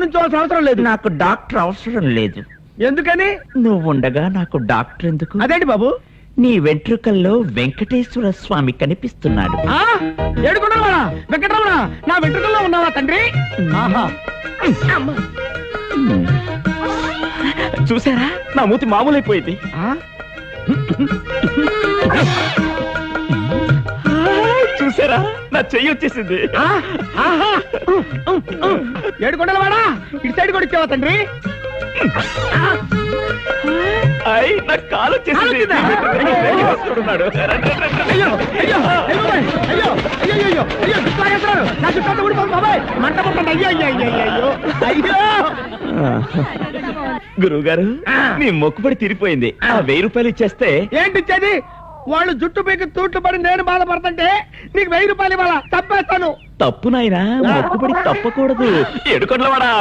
నుంచోవాల్సిన అవసరం లేదు. నాకు డాక్టర్ అవసరం లేదు. ఎందుకని? నువ్వు ఉండగా నాకు డాక్టర్ ఎందుకు? అదేంటి బాబు? నీ వెంట్రుకల్లో వెంకటేశ్వర స్వామి కనిపిస్తున్నాడు. ఏడుకున్నావా వెంకటరమణ? నా వెంట్రుకల్లో ఉన్నావా తండ్రి? ఆహా. చూసారా, నా మూతి మామూలైపోయింది. చూసారా, నా చెయ్యి వచ్చేసింది. ఏడుకొండలవాడా, ఇటు సైడ్ కూడా ఇచ్చావా తండ్రి? నా కాలు వచ్చేసింది. చూడున్నాడు. అయ్యో అయ్యో అయ్యో అయ్యో అయ్యో అయ్యో అయ్యో చుట్టాగేస్తున్నారు. నా చుట్టూ ఊడిపోతుంది బాబాయ్. మంట పుట్టండి. అయ్యో అయ్యో అయ్యో అయ్యో అయ్యో. గురువు గారు, మీ మొక్కుబడి తీరిపోయింది. ఆ 1000 రూపాయలు ఇచ్చేస్తే. ఏంటి ఇచ్చేది? వాళ్ళు జుట్టు పీకి తూట్లు పడి నేను బాధపడుతుంటే నీకు 1000 రూపాయలు ఇవ్వాలా? తప్పేస్తాను. తప్పు నాయనా, మొక్కుబడి తప్పకూడదు. ఏడుకొండలవాడా.